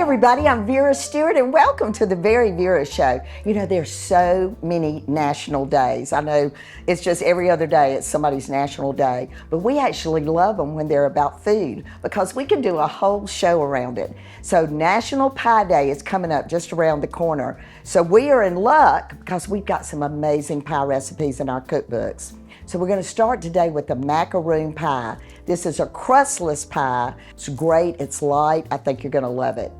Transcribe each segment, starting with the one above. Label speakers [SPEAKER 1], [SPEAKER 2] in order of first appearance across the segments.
[SPEAKER 1] everybody, I'm Vera Stewart and welcome to the VeryVera show. You know, there's so many national days. I know it's just every other day it's somebody's national day, but we actually love them when they're about food because we can do a whole show around it. So National Pie Day is coming up just around the corner. So we are in luck because we've got some amazing pie recipes in our cookbooks. So we're going to start today with the macaroon pie. This is a crustless pie. It's great, it's light, I think you're going to love it.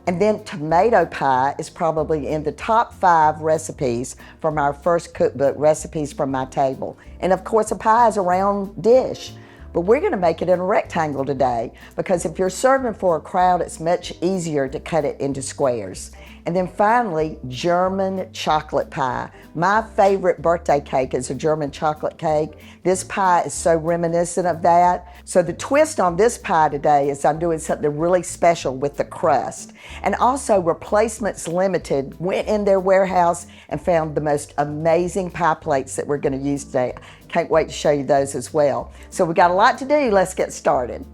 [SPEAKER 1] And then tomato pie is probably in the top 5 recipes from our first cookbook, Recipes from My Table. And of course a pie is a round dish, but we're going to make it in a rectangle today because if you're serving for a crowd, it's much easier to cut it into squares. And then finally, German chocolate pie. My favorite birthday cake is a German chocolate cake. This pie is so reminiscent of that. So the twist on this pie today is I'm doing something really special with the crust. And also Replacements Limited went in their warehouse and found the most amazing pie plates that we're going to use today. Can't wait to show you those as well. So we got a lot to do. Let's get started.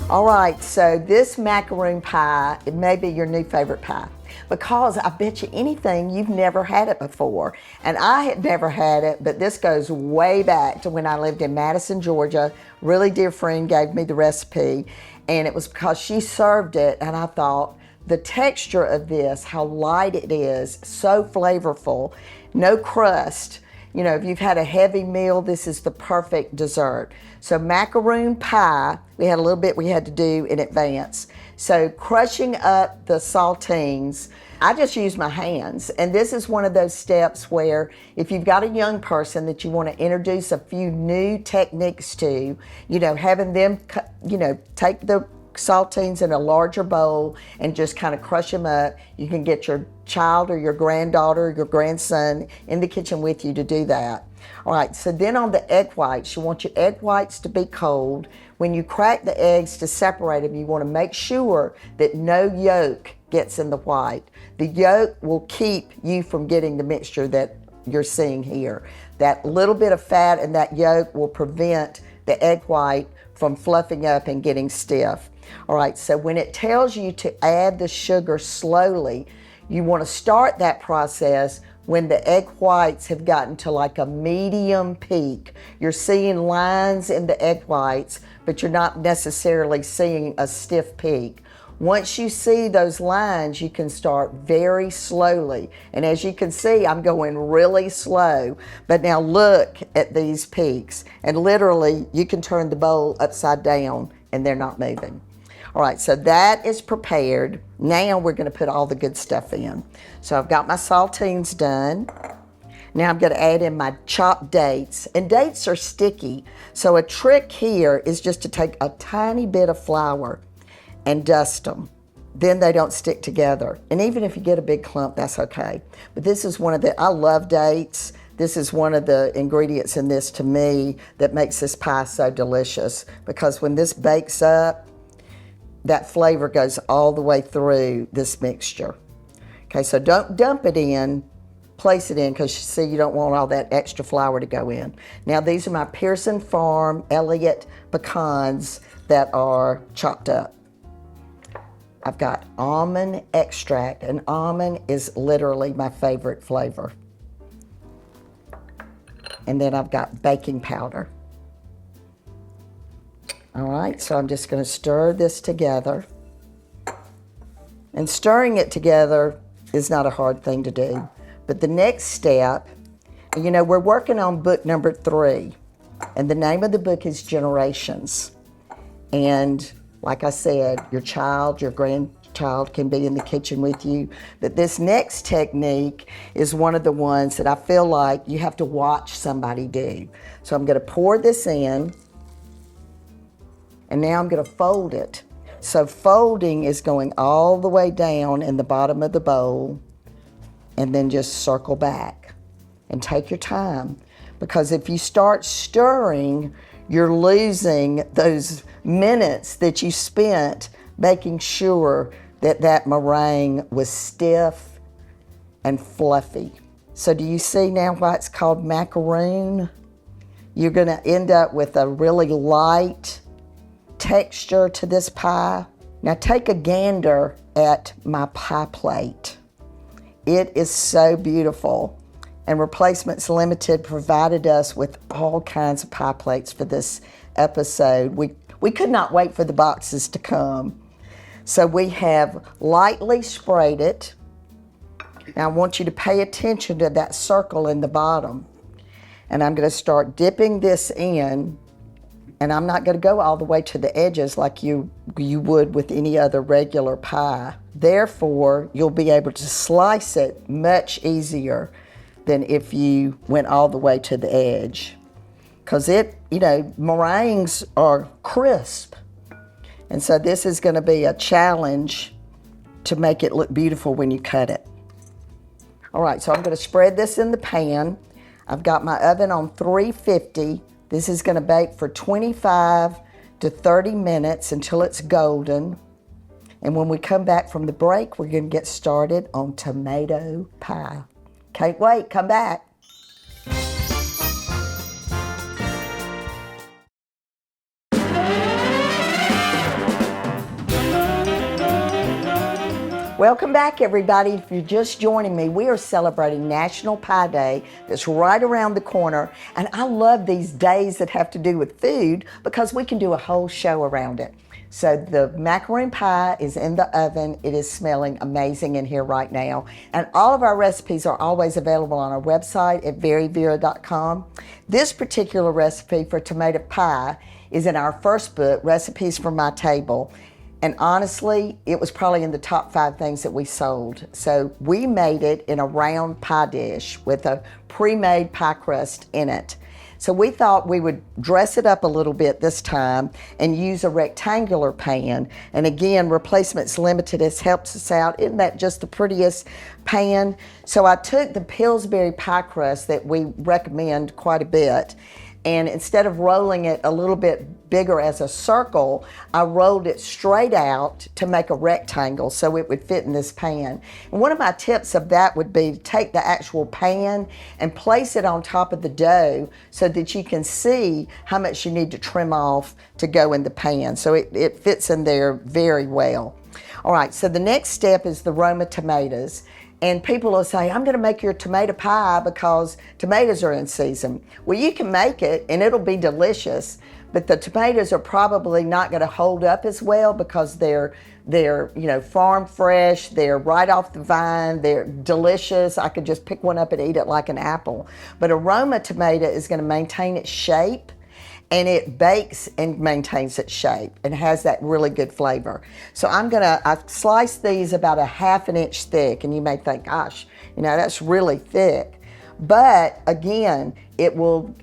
[SPEAKER 1] All right, so this macaroon pie, it may be your new favorite pie because I bet you anything you've never had it before. And I had never had it, but this goes way back to when I lived in Madison, Georgia. Really dear friend gave me the recipe, and it was because she served it, and I thought, the texture of this, how light it is, so flavorful, no crust. You know, if you've had a heavy meal, this is the perfect dessert. So macaroon pie, we had a little bit we had to do in advance. So crushing up the saltines, I just use my hands. And this is one of those steps where if you've got a young person that you want to introduce a few new techniques to, you know, having them, you know, take the saltines in a larger bowl and just kind of crush them up. You can get your child or your granddaughter, your grandson in the kitchen with you to do that. All right, so then on the egg whites, you want your egg whites to be cold. When you crack the eggs to separate them, you want to make sure that no yolk gets in the white. The yolk will keep you from getting the mixture that you're seeing here. That little bit of fat in that yolk will prevent the egg white from fluffing up and getting stiff. All right, so when it tells you to add the sugar slowly, you want to start that process when the egg whites have gotten to like a medium peak. You're seeing lines in the egg whites, but you're not necessarily seeing a stiff peak. Once you see those lines, you can start very slowly. And as you can see, I'm going really slow. But now look at these peaks. And literally, you can turn the bowl upside down and they're not moving. All right, so that is prepared. Now we're going to put all the good stuff in. So I've got my saltines done. Now I'm going to add in my chopped dates. And dates are sticky. So a trick here is just to take a tiny bit of flour and dust them. Then they don't stick together. And even if you get a big clump, that's okay. But this is one of the, I love dates. This is one of the ingredients in this to me that makes this pie so delicious because when this bakes up, that flavor goes all the way through this mixture. Okay, so don't dump it in, place it in because you see you don't want all that extra flour to go in. Now these are my Pearson Farm Elliott pecans that are chopped up. I've got almond extract, and almond is literally my favorite flavor. And then I've got baking powder. All right, so I'm just going to stir this together. And stirring it together is not a hard thing to do. But the next step, you know, we're working on book number 3. And the name of the book is Generations. And like I said, your child, your grandchild can be in the kitchen with you. But this next technique is one of the ones that I feel like you have to watch somebody do. So I'm going to pour this in. And now I'm going to fold it. So folding is going all the way down in the bottom of the bowl and then just circle back and take your time. Because if you start stirring, you're losing those minutes that you spent making sure that that meringue was stiff and fluffy. So do you see now why it's called macaroon? You're going to end up with a really light texture to this pie. Now take a gander at my pie plate. It is so beautiful. And Replacements Limited provided us with all kinds of pie plates for this episode. We could not wait for the boxes to come. So we have lightly sprayed it. Now I want you to pay attention to that circle in the bottom. And I'm going to start dipping this in. And I'm not going to go all the way to the edges like you would with any other regular pie. Therefore, you'll be able to slice it much easier than if you went all the way to the edge. Because meringues are crisp. And so this is going to be a challenge to make it look beautiful when you cut it. All right, so I'm going to spread this in the pan. I've got my oven on 350. This is going to bake for 25 to 30 minutes until it's golden. And when we come back from the break, we're going to get started on tomato pie. Can't wait, come back. Welcome back, everybody. If you're just joining me, we are celebrating National Pie Day that's right around the corner. And I love these days that have to do with food because we can do a whole show around it. So the macaroon pie is in the oven. It is smelling amazing in here right now. And all of our recipes are always available on our website at VeryVera.com. This particular recipe for tomato pie is in our first book, Recipes from My Table. And honestly, it was probably in the top 5 things that we sold. So we made it in a round pie dish with a pre-made pie crust in it. So we thought we would dress it up a little bit this time and use a rectangular pan. And again, Replacements Limited has helped us out. Isn't that just the prettiest pan? So I took the Pillsbury pie crust that we recommend quite a bit, and instead of rolling it a little bit bigger as a circle, I rolled it straight out to make a rectangle so it would fit in this pan. And one of my tips of that would be to take the actual pan and place it on top of the dough so that you can see how much you need to trim off to go in the pan. So it fits in there very well. All right, so the next step is the Roma tomatoes. And people will say, I'm going to make your tomato pie because tomatoes are in season. Well, you can make it and it'll be delicious, but the tomatoes are probably not going to hold up as well because they're farm fresh, they're right off the vine, they're delicious. I could just pick one up and eat it like an apple. But a Roma tomato is going to maintain its shape, and it bakes and maintains its shape and has that really good flavor. So I've sliced these about a 1/2 inch thick, and you may think, gosh, that's really thick. But again, it will,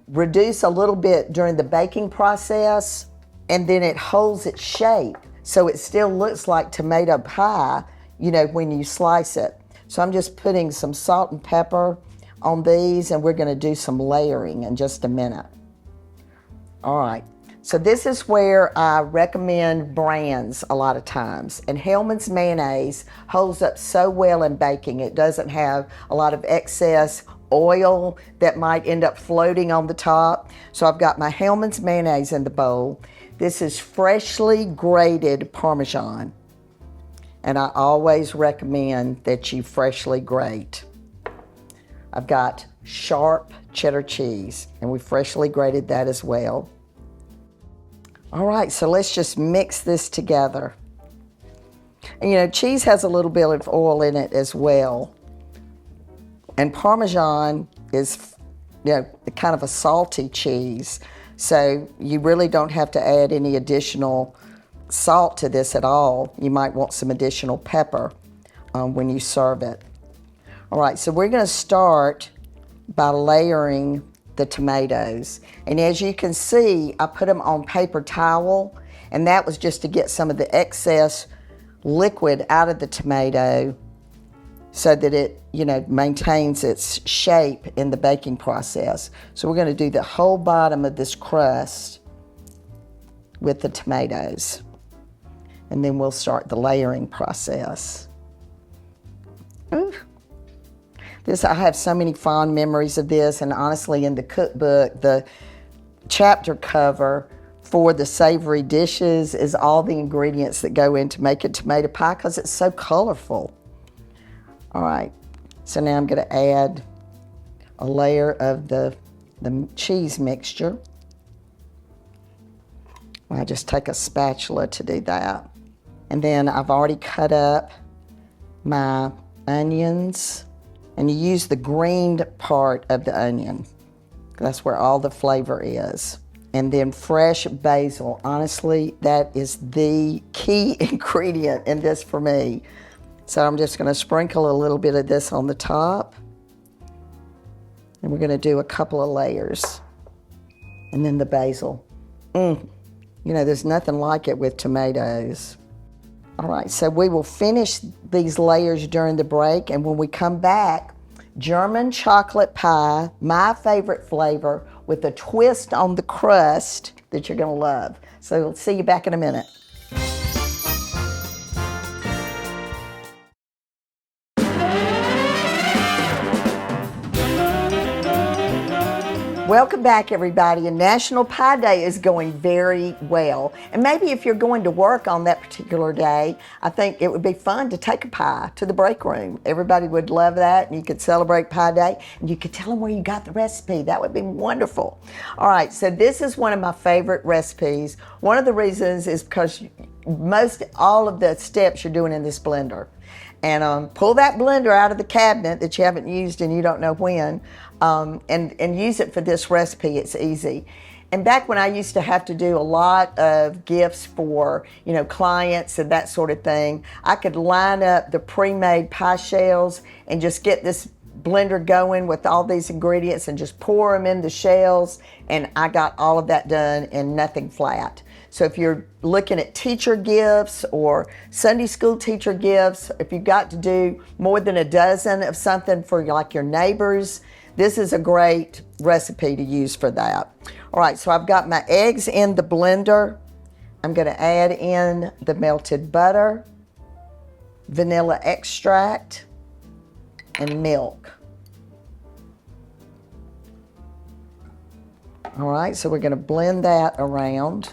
[SPEAKER 1] reduce a little bit during the baking process, and then it holds its shape. So it still looks like tomato pie, when you slice it. So I'm just putting some salt and pepper on these, and we're gonna do some layering in just a minute. All right, so this is where I recommend brands a lot of times. And Hellmann's mayonnaise holds up so well in baking. It doesn't have a lot of excess oil that might end up floating on the top. So I've got my Hellmann's mayonnaise in the bowl. This is freshly grated Parmesan. And I always recommend that you freshly grate. I've got sharp cheddar cheese, and we freshly grated that as well. All right, so let's just mix this together. And cheese has a little bit of oil in it as well. And Parmesan is, kind of a salty cheese. So you really don't have to add any additional salt to this at all. You might want some additional pepper when you serve it. All right, so we're gonna start by layering the tomatoes. And as you can see, I put them on paper towel, and that was just to get some of the excess liquid out of the tomato so that it, maintains its shape in the baking process. So we're gonna do the whole bottom of this crust with the tomatoes. And then we'll start the layering process. Ooh. I have so many fond memories of this, and honestly, in the cookbook, the chapter cover for the savory dishes is all the ingredients that go in to make a tomato pie because it's so colorful. All right, so now I'm going to add a layer of the cheese mixture. I just take a spatula to do that. And then I've already cut up my onions, and you use the green part of the onion. That's where all the flavor is. And then fresh basil. Honestly, that is the key ingredient in this for me. So I'm just gonna sprinkle a little bit of this on the top. And we're gonna do a couple of layers. And then the basil. You know, there's nothing like it with tomatoes. All right, so we will finish these layers during the break, and when we come back, German chocolate pie, my favorite flavor, with a twist on the crust that you're gonna love. So we'll see you back in a minute. Welcome back, everybody, and National Pie Day is going very well. And maybe if you're going to work on that particular day, I think it would be fun to take a pie to the break room. Everybody would love that, and you could celebrate Pie Day, and you could tell them where you got the recipe. That would be wonderful. All right, so this is one of my favorite recipes. One of the reasons is because all of the steps you're doing in this blender. And pull that blender out of the cabinet that you haven't used and you don't know when, and use it for this recipe. It's easy. And back when I used to have to do a lot of gifts for, you know, clients and that sort of thing, I could line up the pre-made pie shells and just get this blender going with all these ingredients and just pour them in the shells, and I got all of that done and nothing flat. So if you're looking at teacher gifts or Sunday school teacher gifts, if you've got to do more than a dozen of something for like your neighbors, this is a great recipe to use for that. All right, so I've got my eggs in the blender. I'm gonna add in the melted butter, vanilla extract, and milk. All right, so we're gonna blend that around.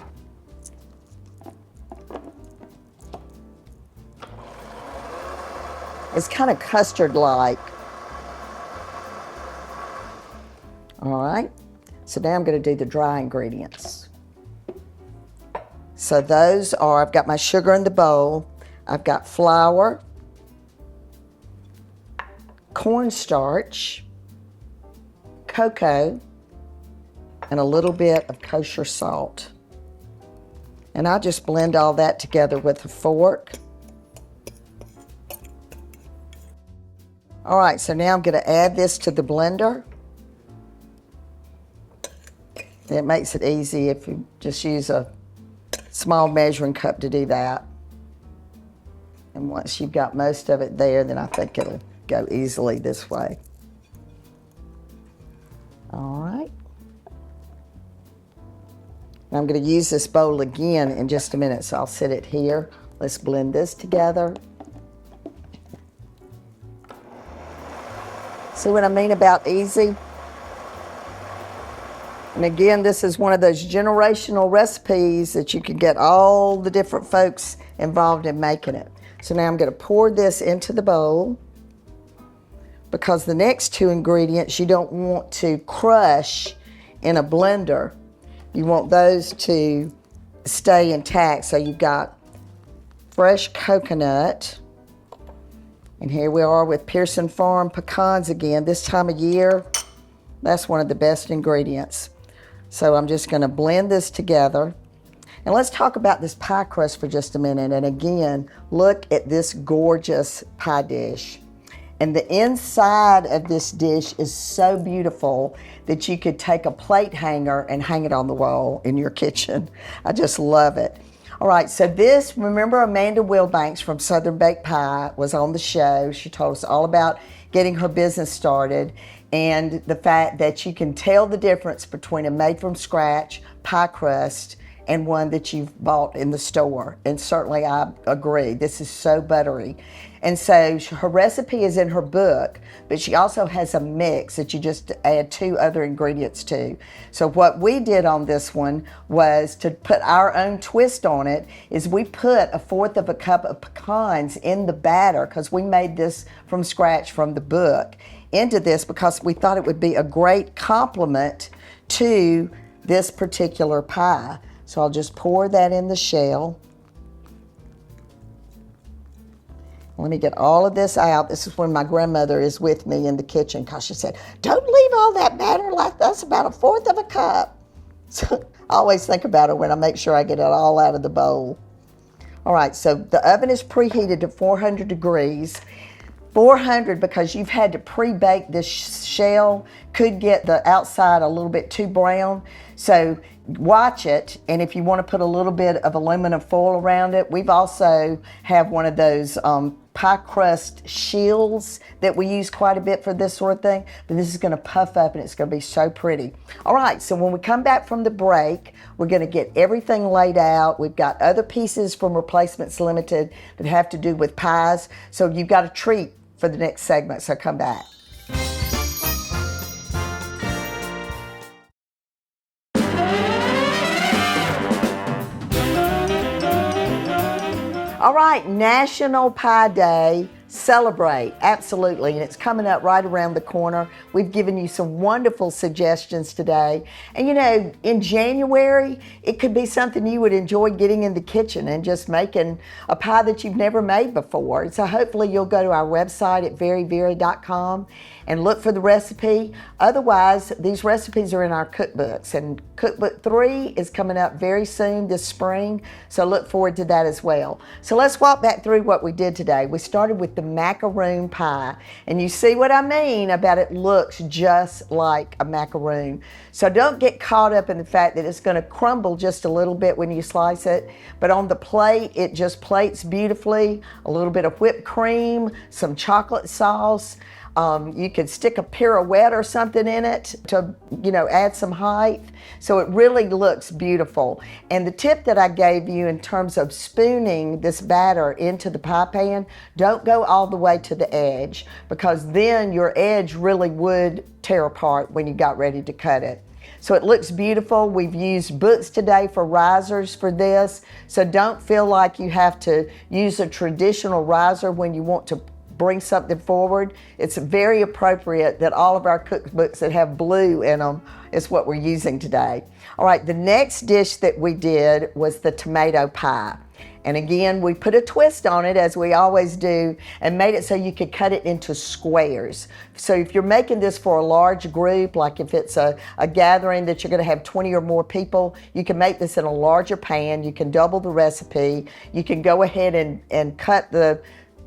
[SPEAKER 1] It's kind of custard-like. All right, so now I'm gonna do the dry ingredients. So those are, I've got my sugar in the bowl, I've got flour, cornstarch, cocoa, and a little bit of kosher salt. And I just blend all that together with a fork. All right, so now I'm gonna add this to the blender. It makes it easy if you just use a small measuring cup to do that. And once you've got most of it there, then I think it'll go easily this way. All right. And I'm gonna use this bowl again in just a minute, so I'll set it here. Let's blend this together. See what I mean about easy? And again, this is one of those generational recipes that you can get all the different folks involved in making it. So now I'm gonna pour this into the bowl, because the next two ingredients you don't want to crush in a blender. You want those to stay intact. So you've got fresh coconut. And here we are with Pearson Farm pecans again. This time of year, that's one of the best ingredients. So I'm just gonna blend this together. And let's talk about this pie crust for just a minute. And again, look at this gorgeous pie dish. And the inside of this dish is so beautiful that you could take a plate hanger and hang it on the wall in your kitchen. I just love it. All right, so this, remember Amanda Wilbanks from Southern Baked Pie was on the show. She told us all about getting her business started and the fact that you can tell the difference between a made from scratch pie crust and one that you've bought in the store. And certainly I agree. This is so buttery. And so her recipe is in her book, but she also has a mix that you just add 2 other ingredients to. So what we did on this one was to put our own twist on it, is we put 1/4 of a cup of pecans in the batter, because we made this from scratch from the book, into this because we thought it would be a great complement to this particular pie. So I'll just pour that in the shell. Let me get all of this out. This is when my grandmother is with me in the kitchen, because she said, don't leave all that batter, like that's about 1/4 of a cup. So I always think about it when I make sure I get it all out of the bowl. All right, so the oven is preheated to 400 degrees. 400 because you've had to pre-bake this shell. Could get the outside a little bit too brown. So watch it, and if you want to put a little bit of aluminum foil around it, we've also have one of those pie crust shields that we use quite a bit for this sort of thing, but this is going to puff up and it's going to be so pretty. All right, so when we come back from the break, we're going to get everything laid out. We've got other pieces from Replacements Limited that have to do with pies, so you've got a treat for the next segment, so come back. All right, National Pie Day. Celebrate, absolutely, and it's coming up right around the corner. We've given you some wonderful suggestions today. And you know, in January, it could be something you would enjoy getting in the kitchen and just making a pie that you've never made before. So hopefully you'll go to our website at VeryVera.com and look for the recipe. Otherwise, these recipes are in our cookbooks, and cookbook 3 is coming up very soon this spring, so look forward to that as well. So let's walk back through what we did today. We started with the macaroon pie, and you see what I mean about it looks just like a macaroon. So don't get caught up in the fact that it's going to crumble just a little bit when you slice it, but on the plate it just plates beautifully. A little bit of whipped cream, some chocolate sauce. You could stick a pirouette or something in it to, you know, add some height. So it really looks beautiful. And the tip that I gave you in terms of spooning this batter into the pie pan, don't go all the way to the edge, because then your edge really would tear apart when you got ready to cut it. So it looks beautiful. We've used books today for risers for this. So don't feel like you have to use a traditional riser when you want to bring something forward. It's very appropriate that all of our cookbooks that have blue in them is what we're using today. All right, the next dish that we did was the tomato pie. And again, we put a twist on it, as we always do, and made it so you could cut it into squares. So if you're making this for a large group, like if it's a gathering that you're going to have 20 or more people, you can make this in a larger pan. You can double the recipe. You can go ahead and cut the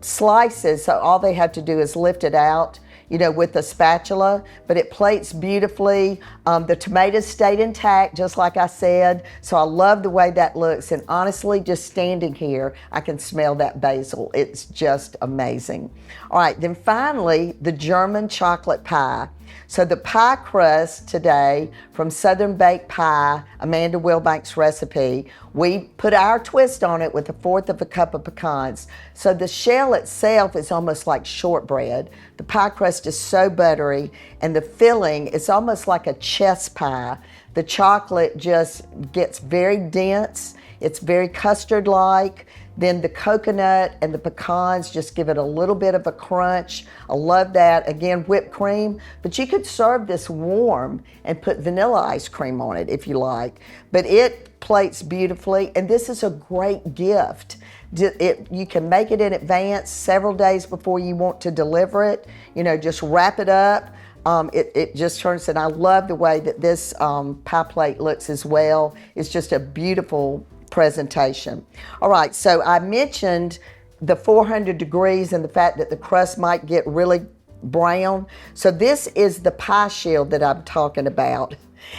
[SPEAKER 1] slices, so all they have to do is lift it out, you know, with a spatula, but it plates beautifully. The tomatoes stayed intact, just like I said, so I love the way that looks, and honestly, just standing here, I can smell that basil. It's just amazing. All right, then finally, the German chocolate pie. So the pie crust today from Southern Baked Pie, Amanda Wilbank's recipe, we put our twist on it with 1/4 of a cup of pecans. So the shell itself is almost like shortbread. The pie crust is so buttery, and the filling is almost like a chess pie. The chocolate just gets very dense. It's very custard-like. Then the coconut and the pecans just give it a little bit of a crunch. I love that. Again, whipped cream, but you could serve this warm and put vanilla ice cream on it if you like. But it plates beautifully, and this is a great gift. You can make it in advance, several days before you want to deliver it. You know, just wrap it up. It just turns, and I love the way that this pie plate looks as well. It's just a beautiful presentation. All right, so I mentioned the 400 degrees and the fact that the crust might get really brown. So this is the pie shield that I'm talking about.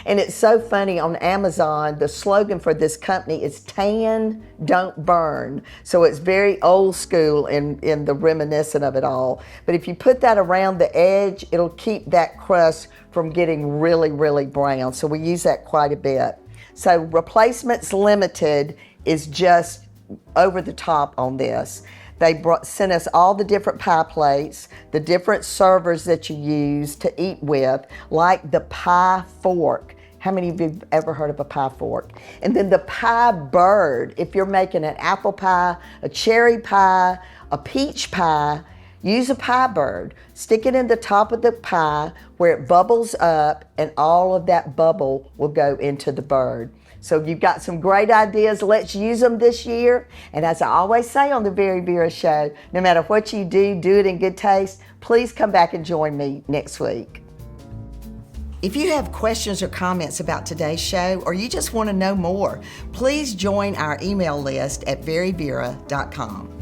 [SPEAKER 1] And it's so funny, on Amazon, the slogan for this company is tan, don't burn. So it's very old school in the reminiscent of it all. But if you put that around the edge, it'll keep that crust from getting really, really brown. So we use that quite a bit. So replacements limited is just over the top on this. They sent us all the different pie plates, the different servers that you use to eat with, like the pie fork. How many of you have ever heard of a pie fork? And then the pie bird. If you're making an apple pie, a cherry pie, a peach pie, use a pie bird. Stick it in the top of the pie where it bubbles up, and all of that bubble will go into the bird. So you've got some great ideas. Let's use them this year. And as I always say on the Very Vera Show, no matter what you do it in good taste. Please come back and join me next week. If you have questions or comments about today's show, or you just want to know more, please join our email list at veryvera.com.